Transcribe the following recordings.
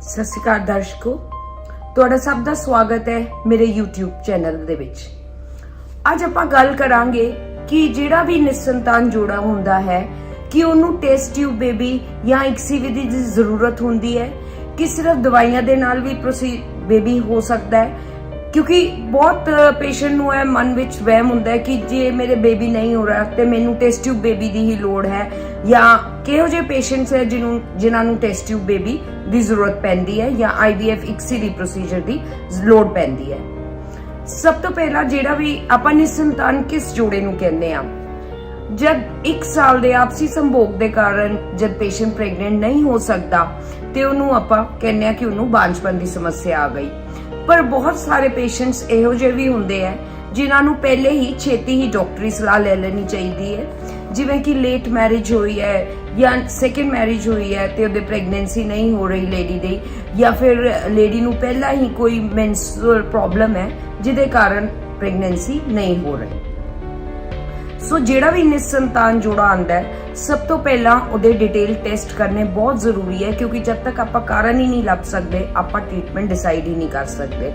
ਸਤਿ ਸ਼੍ਰੀ ਅਕਾਲ ਦਰਸ਼ਕੋ, ਤੁਹਾਡਾ ਸਭ ਦਾ ਸਵਾਗਤ ਹੈ ਮੇਰੇ YouTube ਚੈਨਲ ਦੇ ਵਿੱਚ। ਅੱਜ ਆਪਾਂ ਗੱਲ ਕਰਾਂਗੇ ਕਿ ਜਿਹੜਾ ਵੀ ਨਿਸੰਤਾਨ ਜੋੜਾ ਹੁੰਦਾ ਹੈ ਕਿ ਉਹਨੂੰ ਟੈਸਟ ਟਿਊਬ ਬੇਬੀ ਜਾਂ ICSI ਵਿਧੀ ਦੀ ਜ਼ਰੂਰਤ ਹੁੰਦੀ ਹੈ ਕਿ ਸਿਰਫ ਦਵਾਈਆਂ ਦੇ ਨਾਲ ਵੀ ਬੇਬੀ ਹੋ ਸਕਦਾ ਹੈ, क्योंकि बहुत पेशेंट ਨੂੰ ਇਹ ਮਨ ਵਿੱਚ ਵਹਿਮ ਹੁੰਦਾ ਹੈ ਕਿ ਜੇ ਮੇਰੇ ਬੇਬੀ ਨਹੀਂ ਹੋ ਰਿਹਾ ਤੇ ਮੈਨੂੰ ਟੈਸਟ ਟਿਊਬ ਬੇਬੀ ਦੀ ਹੀ ਲੋੜ ਹੈ, ਜਾਂ ਕਿਹੋ ਜਿਹੇ ਪੇਸ਼ੈਂਟਸ ਹੈ ਜਿਨ੍ਹਾਂ ਨੂੰ ਟੈਸਟ ਟਿਊਬ ਬੇਬੀ ਦੀ ਜ਼ਰੂਰਤ ਪੈਂਦੀ ਹੈ ਜਾਂ IVF ICSI ਦੀ ਪ੍ਰੋਸੀਜਰ ਦੀ ਲੋੜ ਪੈਂਦੀ ਹੈ। ਸਭ ਤੋਂ ਪਹਿਲਾਂ ਜਿਹੜਾ ਵੀ ਆਪਾਂ ਨਿਸੰਤਾਨ ਕਿਸ ਜੋੜੇ ਨੂੰ ਕਹਿੰਦੇ ਆ, जब 1 साल ਦੇ ਆਪਸੀ ਸੰਭੋਗ ਦੇ ਕਾਰਨ ਜਦ ਪੇਸ਼ੈਂਟ ਪ੍ਰੈਗਨੈਂਟ ਨਹੀਂ ਹੋ ਸਕਦਾ ਤੇ ਉਹਨੂੰ ਆਪਾਂ ਕਹਿੰਦੇ ਆ ਕਿ ਉਹਨੂੰ ਬਾਂਝਪਨ ਦੀ ਸਮੱਸਿਆ ਆ ਗਈ। पर बहुत सारे पेशेंट्स ਇਹੋ ਜਿਹੇ ਵੀ ਹੁੰਦੇ ਆ ਜਿਨ੍ਹਾਂ ਨੂੰ ਪਹਿਲੇ ਹੀ ਛੇਤੀ ਹੀ ਡਾਕਟਰੀ ਸਲਾਹ ਲੈ ਲੈਣੀ ਚਾਹੀਦੀ ਹੈ, ਜਿਵੇਂ ਕਿ ਲੇਟ ਮੈਰਿਜ ਹੋਈ ਹੈ ਜਾਂ ਸੈਕੰਡ ਮੈਰਿਜ ਹੋਈ ਹੈ ਤੇ ਉਹਦੇ ਪ੍ਰੈਗਨੈਂਸੀ ਨਹੀਂ ਹੋ ਰਹੀ ਲੇਡੀ ਦੀ, ਜਾਂ ਫਿਰ ਲੇਡੀ ਨੂੰ ਪਹਿਲਾਂ ਹੀ ਕੋਈ ਮੈਂਸਟਰੁਅਲ ਪ੍ਰੋਬਲਮ ਹੈ ਜਿਹਦੇ ਕਾਰਨ ਪ੍ਰੈਗਨੈਂਸੀ ਨਹੀਂ ਹੋ ਰਹੀ। ਸੋ ਜਿਹੜਾ ਵੀ ਨਿਸੰਤਾਨ ਜੋੜਾ ਆਂਦਾ ਹੈ, ਸਭ ਤੋਂ ਪਹਿਲਾਂ ਉਹਦੇ ਡਿਟੇਲ ਟੈਸਟ ਕਰਨੇ ਬਹੁਤ ਜ਼ਰੂਰੀ ਹੈ, ਕਿਉਂਕਿ ਜਦ ਤੱਕ ਆਪਾਂ ਕਾਰਨ ਹੀ ਨਹੀਂ ਲੱਭ ਸਕਦੇ ਆਪਾਂ ਟ੍ਰੀਟਮੈਂਟ ਡਿਸਾਈਡ ਹੀ ਨਹੀਂ ਕਰ ਸਕਦੇ।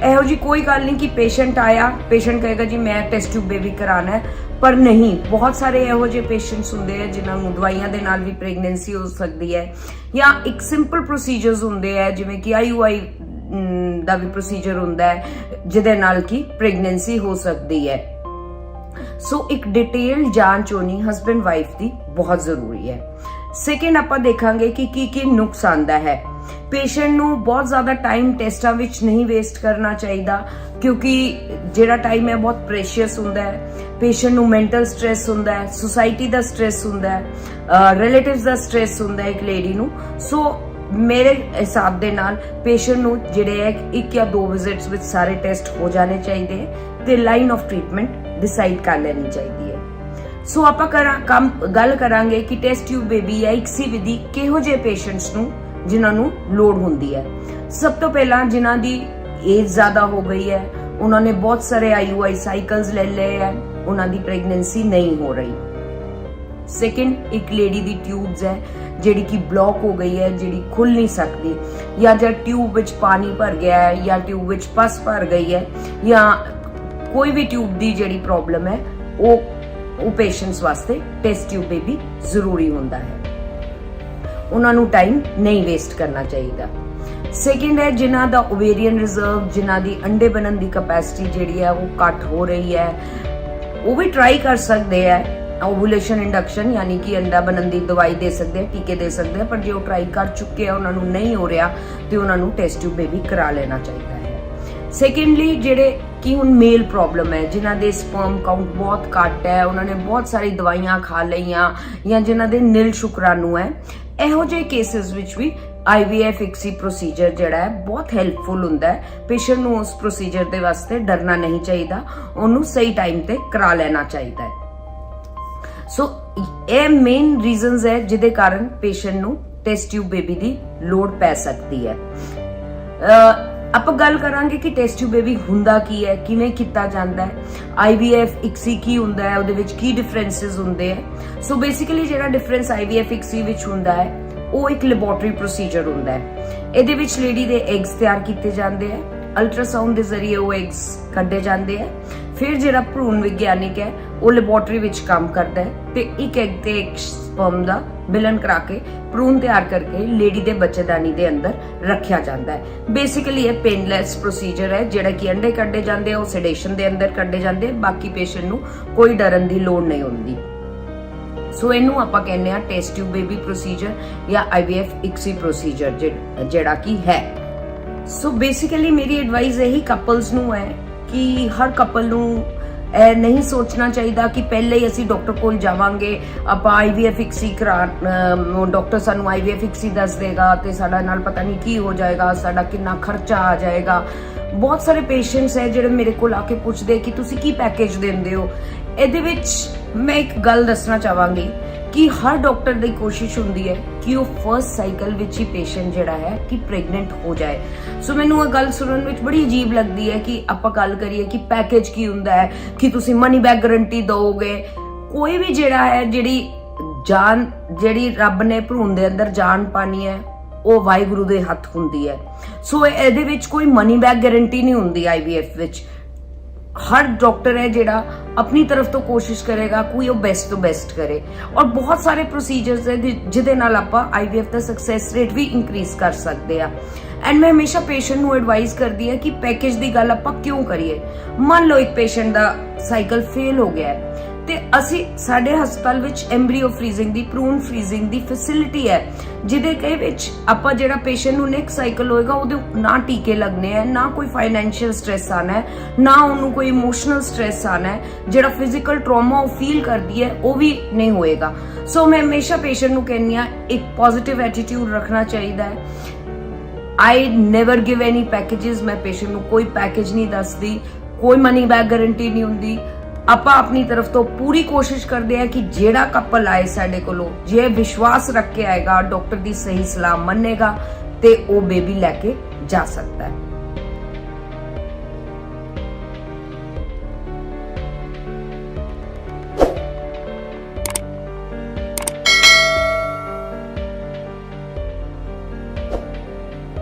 ਇਹੋ ਜੀ ਕੋਈ ਗੱਲ ਨਹੀਂ ਕਿ ਪੇਸ਼ੈਂਟ ਆਇਆ, ਪੇਸ਼ੈਂਟ ਕਹੇਗਾ ਜੀ ਮੈਂ ਟੈਸਟ ਟਿਊਬ ਬੇਬੀ ਕਰਾਣਾ ਹੈ, ਪਰ ਨਹੀਂ, ਬਹੁਤ ਸਾਰੇ ਇਹੋ ਜਿਹੇ ਪੇਸ਼ੈਂਟਸ ਹੁੰਦੇ ਆ ਜਿਨ੍ਹਾਂ ਨੂੰ ਦਵਾਈਆਂ ਦੇ ਨਾਲ ਵੀ ਪ੍ਰੈਗਨੈਂਸੀ ਹੋ ਸਕਦੀ ਹੈ, ਜਾਂ ਇੱਕ ਸਿੰਪਲ ਪ੍ਰੋਸੀਜਰਸ ਹੁੰਦੇ ਆ ਜਿਵੇਂ ਕਿ IUI ਦਾ ਵੀ ਪ੍ਰੋਸੀਜਰ ਹੁੰਦਾ ਹੈ ਜਿਹਦੇ ਨਾਲ ਕਿ ਪ੍ਰੈਗਨੈਂਸੀ ਹੋ ਸਕਦੀ ਹੈ। ਸੋ ਇੱਕ ਡਿਟੇਲ ਜਾਂਚ ਹੋਣੀ ਹਸਬੈਂਡ ਵਾਈਫ ਦੀ ਬਹੁਤ ਜ਼ਰੂਰੀ ਹੈ। ਸੈਕਿੰਡ ਆਪਾਂ ਦੇਖਾਂਗੇ ਕਿ ਕੀ ਨੁਕਸ ਆਂਦਾ ਹੈ। ਪੇਸ਼ੈਂਟ ਨੂੰ ਬਹੁਤ ਜ਼ਿਆਦਾ ਟਾਈਮ ਟੈਸਟਾਂ ਵਿੱਚ ਨਹੀਂ ਵੇਸਟ ਕਰਨਾ ਚਾਹੀਦਾ, ਕਿਉਂਕਿ ਜਿਹੜਾ ਟਾਈਮ ਹੈ ਬਹੁਤ ਪ੍ਰੈਸ਼ੀਅਸ ਹੁੰਦਾ ਹੈ। ਪੇਸ਼ੈਂਟ ਨੂੰ ਮੈਂਟਲ ਸਟ੍ਰੈਸ ਹੁੰਦਾ ਹੈ, ਸੁਸਾਇਟੀ ਦਾ ਸਟ੍ਰੈਸ ਹੁੰਦਾ ਹੈ, ਰਿਲੇਟਿਵਸ ਦਾ ਸਟ੍ਰੈਸ ਹੁੰਦਾ ਹੈ ਇੱਕ ਲੇਡੀ ਨੂੰ। ਸੋ ਮੇਰੇ ਹਿਸਾਬ ਦੇ ਨਾਲ ਪੇਸ਼ੈਂਟ ਨੂੰ ਜਿਹੜੇ ਹੈ 1 ਜਾਂ 2 ਵਿਜ਼ਿਟਸ ਵਿੱਚ ਸਾਰੇ ਟੈਸਟ ਹੋ ਜਾਣੇ ਚਾਹੀਦੇ ਤੇ ਲਾਈਨ ਆਫ ਟ੍ਰੀਟਮੈਂਟ ਡਿਸਾਈਡ ਕਰ ਲੈਣੀ ਚਾਹੀਦੀ ਹੈ। ਸੋ ਆਪਾਂ ਗੱਲ ਕਰਾਂਗੇ ਕਿ ਟੈਸਟ ਟਿਊਬ ਬੇਬੀ ਜਾਂ ICSI ਵਿਧੀ ਕਿਹੋ ਜਿਹੇ ਪੇਸ਼ੈਂਟਸ ਨੂੰ ਜਿਨ੍ਹਾਂ ਨੂੰ ਲੋੜ ਹੁੰਦੀ ਹੈ। ਸਭ ਤੋਂ ਪਹਿਲਾਂ ਜਿਨ੍ਹਾਂ ਦੀ ਏਜ ਜ਼ਿਆਦਾ ਹੋ ਗਈ ਹੈ, ਉਹਨਾਂ ਨੇ ਬਹੁਤ ਸਾਰੇ IUI ਸਾਈਕਲਸ ਲੈ ਲਏ ਹੈ, ਉਹਨਾਂ ਦੀ ਪ੍ਰੈਗਨੈਂਸੀ ਨਹੀਂ ਹੋ ਰਹੀ। ਸੈਕਿੰਡ, ਇੱਕ ਲੇਡੀ ਦੀ ਟਿਊਬਸ ਹੈ ਜਿਹੜੀ ਕਿ ਬਲੌਕ ਹੋ ਗਈ ਹੈ, ਜਿਹੜੀ ਖੁੱਲ ਨਹੀਂ ਸਕਦੀ, ਜਾਂ ਜਦ ਟਿਊਬ ਵਿੱਚ ਪਾਣੀ ਭਰ ਗਿਆ ਹੈ ਜਾਂ ਟਿਊਬ ਵਿੱਚ ਪਸ ਭਰ ਗਈ ਹੈ, ਜਾਂ ਕੋਈ ਵੀ ਟਿਊਬ ਦੀ ਜਿਹੜੀ ਪ੍ਰੋਬਲਮ ਹੈ, ਉਹ ਪੇਸ਼ੈਂਟਸ ਵਾਸਤੇ ਟੈਸਟ ਟਿਊਬ ਬੇਬੀ ਜ਼ਰੂਰੀ ਹੁੰਦਾ ਹੈ। ਉਹਨਾਂ ਨੂੰ ਟਾਈਮ ਨਹੀਂ ਵੇਸਟ ਕਰਨਾ ਚਾਹੀਦਾ। ਸੈਕਿੰਡ ਹੈ ਜਿਨ੍ਹਾਂ ਦਾ ਓਵੇਰੀਅਨ ਰਿਜ਼ਰਵ, ਜਿਨ੍ਹਾਂ ਦੀ ਅੰਡੇ ਬਣਨ ਦੀ ਕੈਪੈਸਿਟੀ ਜਿਹੜੀ ਹੈ ਉਹ ਘੱਟ ਹੋ ਰਹੀ ਹੈ, ਉਹ ਵੀ ਟਰਾਈ ਕਰ ਸਕਦੇ ਹੈ ਓਵੂਲੇਸ਼ਨ ਇੰਡਕਸ਼ਨ, ਯਾਨੀ ਕਿ ਅੰਡਾ ਬਣਨ ਦੀ ਦਵਾਈ ਦੇ ਸਕਦੇ, ਟੀਕੇ ਦੇ ਸਕਦੇ, ਪਰ ਜੇ ਉਹ ਟਰਾਈ ਕਰ ਚੁੱਕੇ ਆ ਉਹਨਾਂ ਨੂੰ ਨਹੀਂ ਹੋ ਰਿਹਾ ਤੇ ਉਹਨਾਂ ਨੂੰ ਟੈਸਟ ਟਿਊਬ ਬੇਬੀ ਕਰਾ ਲੈਣਾ ਚਾਹੀਦਾ ਹੈ। ਸੈਕੰਡਲੀ, ਜਿਹੜੇ ਕਿ ਹੁਣ ਮੇਲ ਪ੍ਰੋਬਲਮ ਹੈ, ਜਿਨ੍ਹਾਂ ਦੇ ਸਪਰਮ ਕਾਊਂਟ ਬਹੁਤ ਘੱਟ ਹੈ, ਉਹਨਾਂ ਨੇ ਬਹੁਤ ਸਾਰੀ ਦਵਾਈਆਂ ਖਾ ਲਈਆਂ, ਜਾਂ ਜਿਨ੍ਹਾਂ ਦੇ ਨਿਲ ਸ਼ੁਕਰਾਣੂ ਹੈ, ਇਹੋ ਜਿਹੇ ਕੇਸਿਸ ਵਿੱਚ ਵੀ IVF ICSI ਪ੍ਰੋਸੀਜਰ ਜਿਹੜਾ ਹੈ ਬਹੁਤ ਹੈਲਪਫੁਲ ਹੁੰਦਾ ਹੈ। ਪੇਸ਼ੈਂਟ ਨੂੰ ਉਸ ਪ੍ਰੋਸੀਜਰ ਦੇ ਵਾਸਤੇ ਡਰਨਾ ਨਹੀਂ ਚਾਹੀਦਾ, ਉਹਨੂੰ ਸਹੀ ਟਾਈਮ ਤੇ ਕਰਾ ਲੈਣਾ ਚਾਹੀਦਾ ਹੈ। ਸੋ ਇਹ ਮੇਨ ਰੀਜ਼ਨਸ ਹੈ ਜਿਹਦੇ ਕਾਰਨ ਪੇਸ਼ੈਂਟ ਨੂੰ ਟੈਸਟ ਟਿਊਬ ਬੇਬੀ ਦੀ ਲੋੜ ਪੈ ਸਕਦੀ ਹੈ। ਆਪਾਂ ਗੱਲ ਕਰਾਂਗੇ ਕਿ ਟੈਸਟ ਟਿਊਬ ਬੇਬੀ ਹੁੰਦਾ ਕੀ ਹੈ, ਕਿਵੇਂ ਕੀਤਾ ਜਾਂਦਾ ਹੈ, IVF ICSI ਕੀ ਹੁੰਦਾ ਹੈ, ਉਹਦੇ ਵਿੱਚ ਕੀ ਡਿਫਰੈਂਸਸ ਹੁੰਦੇ ਹੈ। ਸੋ ਬੇਸਿਕਲੀ ਜਿਹੜਾ ਡਿਫਰੈਂਸ IVF ICSI ਵਿੱਚ ਹੁੰਦਾ ਹੈ ਉਹ ਇੱਕ ਲੈਬੋਰਟਰੀ ਪ੍ਰੋਸੀਜਰ ਹੁੰਦਾ ਹੈ। ਇਹਦੇ ਵਿੱਚ ਲੇਡੀ ਦੇ ਐਗਸ ਤਿਆਰ ਕੀਤੇ ਜਾਂਦੇ ਹੈ, ਅਲਟਰਾਸਾਊਂਡ ਦੇ ਜ਼ਰੀਏ ਉਹ ਐਗਸ ਕੱਢੇ ਜਾਂਦੇ ਹੈ। ਫਿਰ ਜਿਹੜਾ ਭਰੂਣ ਵਿਗਿਆਨਿਕ ਹੈ ਉਹ ਲੈਬੋਰਟਰੀ ਵਿੱਚ ਕੰਮ ਕਰਦਾ ਹੈ ਤੇ ਇੱਕ ਐਗ ਤੇ ਇੱਕ ਸਪਰਮ ਦਾ ਮਿਲਨ ਕਰਾ ਕੇ ਭਰੂਣ ਤਿਆਰ ਕਰਕੇ ਲੇਡੀ ਦੇ ਬੱਚੇਦਾਨੀ ਦੇ ਅੰਦਰ ਰੱਖਿਆ ਜਾਂਦਾ ਹੈ। ਬੇਸਿਕਲੀ ਇਹ ਪੇਨਲੈਸ ਪ੍ਰੋਸੀਜਰ ਹੈ, ਜਿਹੜਾ ਕਿ ਅੰਡੇ ਕੱਢੇ ਜਾਂਦੇ ਆ ਉਹ ਸੈਡੇਸ਼ਨ ਦੇ ਅੰਦਰ ਕੱਢੇ ਜਾਂਦੇ, ਬਾਕੀ ਪੇਸ਼ੈਂਟ ਨੂੰ ਕੋਈ ਡਰਨ ਦੀ ਲੋੜ ਨਹੀਂ ਹੁੰਦੀ। ਸੋ ਇਹਨੂੰ ਆਪਾਂ ਕਹਿੰਦੇ ਆ ਟੈਸਟ ਟਿਊਬ ਬੇਬੀ ਪ੍ਰੋਸੀਜਰ ਜਾਂ IVF ICSI ਪ੍ਰੋਸੀਜਰ ਜਿਹੜਾ ਕਿ ਹੈ। ਸੋ ਬੇਸਿਕਲੀ ਮੇਰੀ ਐਡਵਾਈਸ ਇਹੀ ਕਪਲਸ ਨੂੰ ਹੈ ਕਿ ਹਰ ਕਪਲ ਨੂੰ ਇਹ ਨਹੀਂ ਸੋਚਣਾ ਚਾਹੀਦਾ ਕਿ ਪਹਿਲੇ ਹੀ ਅਸੀਂ ਡਾਕਟਰ ਕੋਲ ਜਾਵਾਂਗੇ, ਆਪਾਂ IVF ICSI ਡਾਕਟਰ ਸਾਨੂੰ IVF ICSI ਦੱਸ ਦੇਗਾ ਤੇ ਸਾਡਾ ਨਾਲ ਪਤਾ ਨਹੀਂ ਕੀ ਹੋ ਜਾਏਗਾ, ਸਾਡਾ ਕਿੰਨਾ ਖਰਚਾ ਆ ਜਾਏਗਾ। ਬਹੁਤ ਸਾਰੇ ਪੇਸ਼ੈਂਟਸ ਹੈ ਜਿਹੜੇ ਮੇਰੇ ਕੋਲ ਆ ਕੇ ਪੁੱਛਦੇ ਕਿ ਤੁਸੀਂ ਕੀ ਪੈਕੇਜ ਦਿੰਦੇ ਹੋ। ਇਹਦੇ ਵਿੱਚ ਮੈਂ ਇੱਕ ਗੱਲ ਦੱਸਣਾ ਚਾਹਾਂਗੀ ਕਿ ਹਰ ਡਾਕਟਰ ਦੀ ਕੋਸ਼ਿਸ਼ ਹੁੰਦੀ ਹੈ ਕਿ ਉਹ ਫਰਸਟ ਸਾਈਕਲ ਵਿੱਚ ਹੀ ਪੇਸ਼ੈਂਟ ਜਿਹੜਾ ਹੈ ਕਿ ਪ੍ਰੈਗਨੈਂਟ ਹੋ ਜਾਏ। ਸੋ ਮੈਨੂੰ ਇਹ ਗੱਲ ਸੁਣਨ ਵਿੱਚ ਬੜੀ ਅਜੀਬ ਲੱਗਦੀ ਹੈ ਕਿ ਆਪਾਂ ਗੱਲ ਕਰੀਏ ਕਿ ਪੈਕੇਜ ਕੀ ਹੁੰਦਾ ਹੈ, ਕਿ ਤੁਸੀਂ ਮਨੀ ਬੈਕ ਗਾਰੰਟੀ ਦੋਗੇ। ਕੋਈ ਵੀ ਜਿਹੜਾ ਹੈ ਜਿਹੜੀ ਰੱਬ ਨੇ ਭਰੂਣ ਦੇ ਅੰਦਰ ਜਾਨ ਪਾਣੀ ਹੈ ਉਹ ਵਾਹਿਗੁਰੂ ਦੇ ਹੱਥ ਹੁੰਦੀ ਹੈ। ਸੋ ਇਹਦੇ ਵਿੱਚ ਕੋਈ ਮਨੀ ਬੈਕ ਗਾਰੰਟੀ ਨਹੀਂ ਹੁੰਦੀ IVF ਵਿੱਚ। हर डॉक्टर है ਜਿਹੜਾ अपनी तरफ ਤੋਂ ਕੋਸ਼ਿਸ਼ ਕਰੇਗਾ ਕੋਈ ਉਹ ਬੈਸਟ ਤੋਂ ਬੈਸਟ ਕਰੇ, ਔਰ ਬਹੁਤ ਸਾਰੇ ਪ੍ਰੋਸੀਜਰਸ ਹੈ ਜਿਹਦੇ ਨਾਲ ਆਪਾਂ IVF ਦਾ ਸਕਸੈਸ ਰੇਟ ਵੀ ਇਨਕਰੀਜ਼ ਕਰ ਸਕਦੇ ਆ। ਐਂਡ ਮੈਂ ਹਮੇਸ਼ਾ ਪੇਸ਼ੈਂਟ ਨੂੰ ਐਡਵਾਈਸ ਕਰਦੀ ਹਾਂ ਕਿ ਪੈਕੇਜ ਦੀ ਗੱਲ ਆਪਾਂ ਕਿਉਂ ਕਰੀਏ। ਮੰਨ ਲਓ ਇੱਕ ਪੇਸ਼ੈਂਟ ਦਾ ਸਾਈਕਲ ਫੇਲ ਹੋ ਗਿਆ ਹੈ ਤੇ ਅਸੀਂ ਸਾਡੇ ਹਸਪਤਾਲ ਵਿੱਚ ਐਮਬ੍ਰੀਓ ਫ੍ਰੀਜ਼ਿੰਗ ਦੀ, ਪ੍ਰੂਨ ਫ੍ਰੀਜ਼ਿੰਗ ਦੀ ਫੈਸਿਲਿਟੀ ਹੈ, ਜਿਹਦੇ ਕਈ ਵਿੱਚ ਆਪਾਂ ਜਿਹੜਾ ਪੇਸ਼ੈਂਟ ਨੂੰ ਨੈਕਸਟ ਸਾਈਕਲ ਹੋਏਗਾ ਉਹਦੇ ਨਾ ਟੀਕੇ ਲੱਗਣੇ ਹੈ, ਨਾ ਕੋਈ ਫਾਈਨੈਂਸ਼ੀਅਲ ਸਟ੍ਰੈਸ ਆਣਾ ਹੈ, ਨਾ ਉਹਨੂੰ ਕੋਈ ਇਮੋਸ਼ਨਲ ਸਟ੍ਰੈਸ ਆਣਾ ਹੈ, ਜਿਹੜਾ ਫਿਜ਼ੀਕਲ ਟਰਾਮਾ ਉਹ ਫੀਲ ਕਰਦੀ ਹੈ ਉਹ ਵੀ ਨਹੀਂ ਹੋਏਗਾ। ਸੋ ਮੈਂ ਹਮੇਸ਼ਾ ਪੇਸ਼ੈਂਟ ਨੂੰ ਕਹਿੰਦੀ ਹਾਂ ਇੱਕ ਪੋਜ਼ਿਟਿਵ ਐਟੀਟਿਊਡ ਰੱਖਣਾ ਚਾਹੀਦਾ ਹੈ। I never give any packages. ਮੈਂ ਪੇਸ਼ੈਂਟ ਨੂੰ ਕੋਈ ਪੈਕੇਜ ਨਹੀਂ ਦੱਸਦੀ, ਕੋਈ ਮਨੀ ਬੈਕ ਗਾਰੰਟੀ ਨਹੀਂ ਹੁੰਦੀ। ਆਪਾਂ ਆਪਣੀ ਤਰਫ ਤੋਂ ਪੂਰੀ ਕੋਸ਼ਿਸ਼ ਕਰਦੇ ਆ ਕਿ ਜਿਹੜਾ ਕਪਲ ਆਏ ਸਾਡੇ ਕੋਲੋਂ ਜੇ ਵਿਸ਼ਵਾਸ ਰੱਖ ਕੇ ਆਏਗਾ, ਡਾਕਟਰ ਦੀ ਸਹੀ ਸਲਾਹ ਮੰਨੇਗਾ ਤੇ ਉਹ ਬੇਬੀ ਲੈ ਕੇ ਜਾ ਸਕਦਾ ਹੈ।